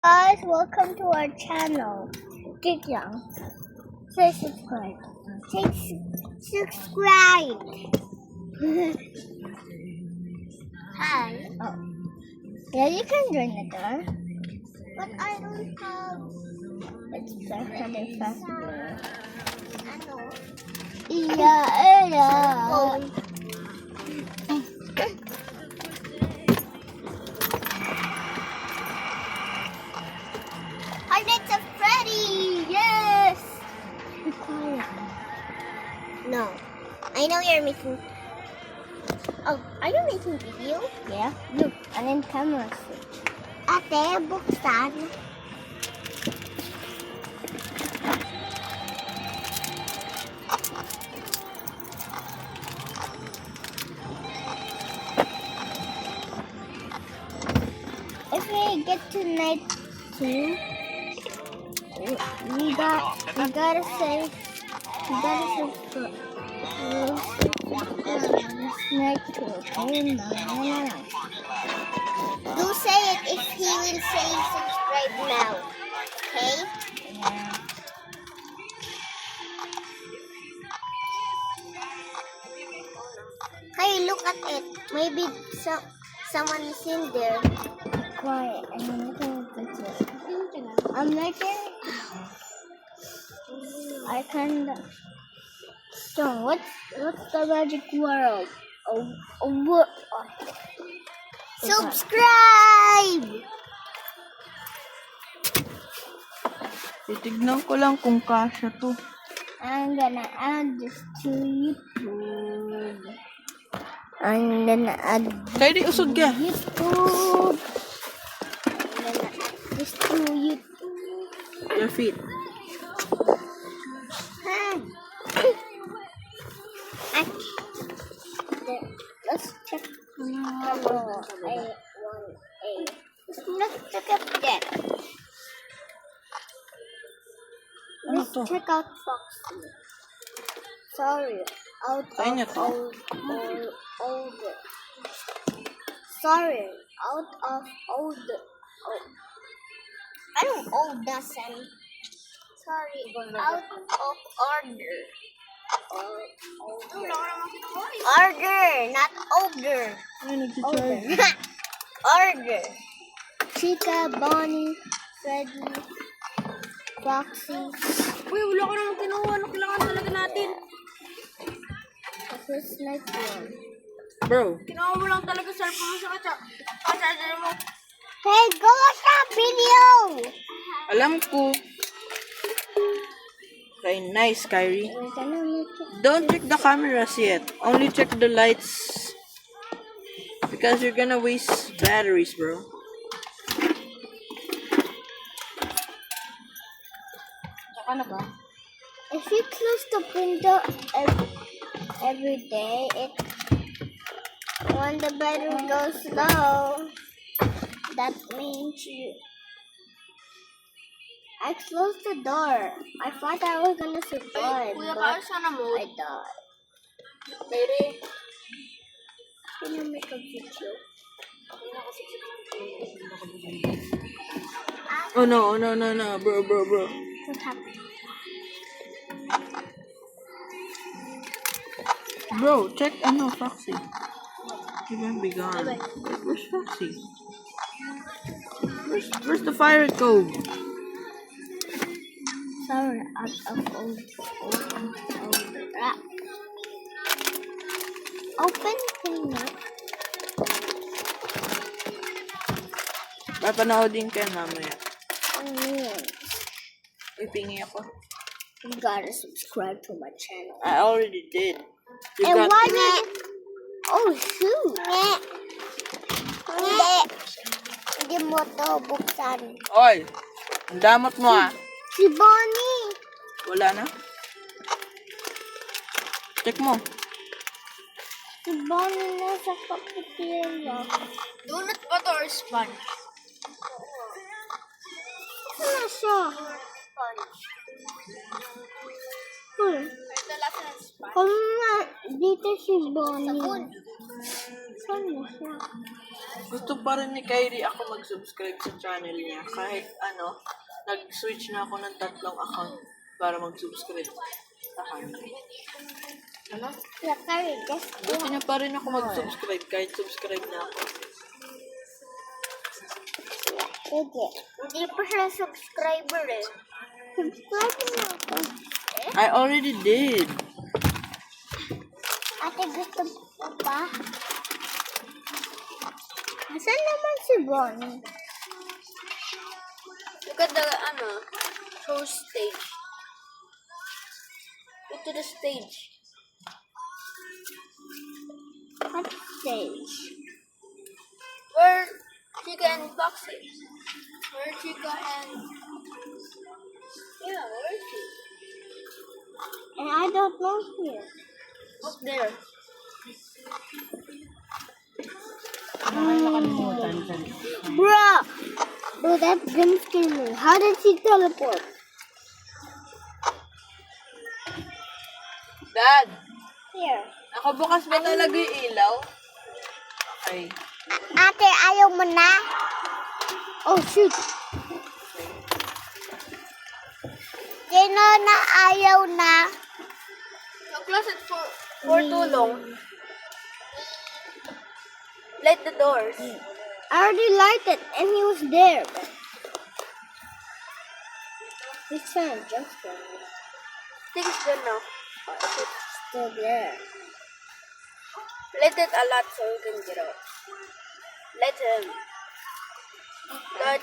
Guys, welcome to our channel. Click lang. Say subscribe. Say subscribe. Hi. Oh. Yeah, you can join the door. But I don't have. Let's start having faster. Ano? Yeah. Hi, Nights of Freddy! Yes! Be quiet. No. I know you're making... Oh, are you making video? Yeah. Look, and then camera switch. Ate, buksan. If we get to night 2, we gotta say night 2, okay? No. Do say it if he will say subscribe now, okay? Yeah. Hey, look at it. Maybe someone is in there. Quiet. I'm making. I can. So what's the magic world? Subscribe. Titignan ko lang kung kasya to. I'm gonna add this to YouTube. I'm gonna add Kaya di usod ka. YouTube. I'm gonna add this to YouTube. Your feet. Let's check. Let's check out that. Let's check out Foxy. Sorry, out of older. Sorry, out of older. I don't old doesn't. Sorry, out of order. Order, not older. Order. Chica, Bonnie, Freddy, Foxy. Uy, wala ka naman kinuha. Ano kailangan talaga natin? This night 1. Bro. Kinuha mo lang talaga sa cellphone mo sa charger mo. Hey, go watch that video! Alam ko. Okay, nice, Kyrie. Don't check the cameras yet. Only check the lights. Because you're gonna waste batteries, bro. Ano ba? If you close the window every day, when the battery goes low, that means I closed the door. I thought I was gonna survive, Kuya, but sana mo. I died. Pwede. Can you make a video? Oh no, bro. What happened? Bro, check Foxy. He won't be gone. Where's Foxy? Where's the fire code? Sorry, out of old rap. Open thing up. Papanoodin ka mamaya. Oh, Ipingi ako. you gotta subscribe to my channel. I already did. You And got why did... Oh, shoot. Hindi mo to buksan. Oy! Ang damot mo ah. Si Bonnie. Wala na? Check mo. Si Bonnie na sa cafeteria. Donut ba to or sponge? Ano siya? Ito lasa ng sponge. Kung nga, dito si Bonnie. Saan na siya? Gusto pa rin ni Kyrie ako mag-subscribe sa channel niya. Kahit nag-switch na ako ng 3 account para mag-subscribe sa kanya. Ano? Yeah, Kyrie, just Gusto niya pa rin ako mag-subscribe kahit subscribe na ako. sige. Hindi pa siya subscriber eh. Subscribe na ako. I already did. Ate, gusto mo pa? Asan naman si Bonnie? Look at the, show stage. Go to the stage. What stage? Where Chica and Fox is. Where Chica and... Yeah, where is she? And I don't know here. Up there. Bro, that's gonna scare me. How did she teleport? Dad, Here. nakabukas ba talaga yung ilaw? Okay. Ate, ayaw mo na? Oh, shoot. Sino na ayaw na? Don't close it for too long. Light the doors. I already liked it, and he was there. He's trying to jump scare me. I think it's good now. Still there. Light it a lot so we can get out. Light him. Light.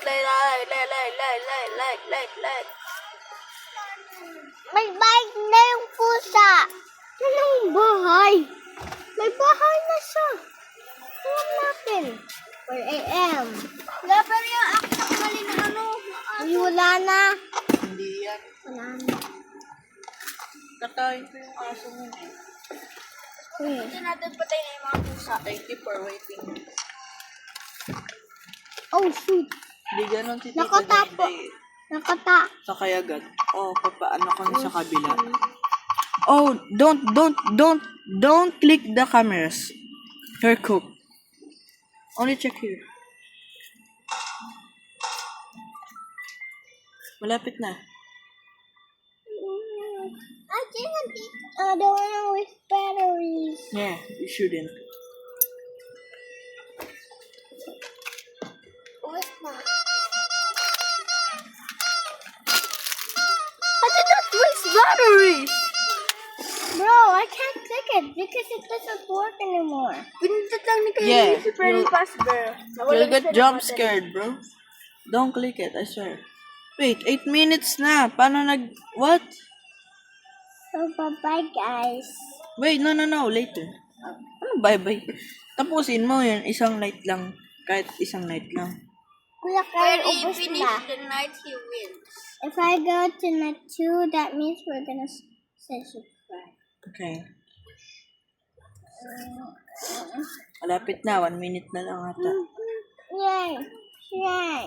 May bahay na yung pusa. Anong bahay? May bahay na siya. Tingnan natin. 4 a.m. Wala pa rin yung aksak mali na Uy, wala na. Hindi yan. Wala na. Katayin ko yung aso mo. Hindi natin patay na yung mga pusa. Thank you for waiting. Oh, shoot. Hindi ganon si Tita Nakatapo. Jayday. Nakata. Sa kayagat. Oh, papaano kami sa kabila. Oh, don't click the cameras. You're cooked. Only check here. Malapit na. I didn't eat the one with batteries. Yeah, you shouldn't. What's that? How did that waste batteries? Bro, I can't click it because it doesn't work anymore. Pinindot lang ni Kylie Yeah, yung super you'll- fast girl. You'll get jump scared, bro. Don't click it, I swear. Wait, 8 minutes na. Paano what? So, bye-bye, guys. Wait, no, later. Ano bye-bye? Tapusin mo yun, isang night lang. Kahit isang night lang. Kuya, When kaya he ubos finishes na. the night, he wins. If I go to night 2, that means we're gonna say subscribe. Okay. Malapit na, 1 minute na lang ata. Yay! Yay!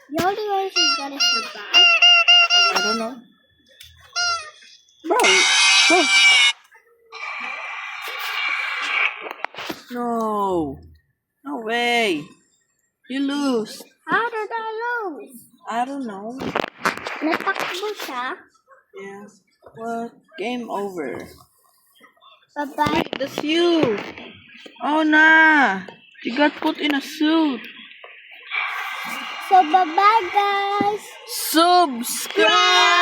The only way she's gonna survive. I don't know. Bro, go. No. No way. You lose. How did I lose? I don't know. Natakbo siya. Yeah. What? Game over. Bye-bye. That's you. Oh, nah. You got put in a suit. So, bye-bye, guys. Subscribe.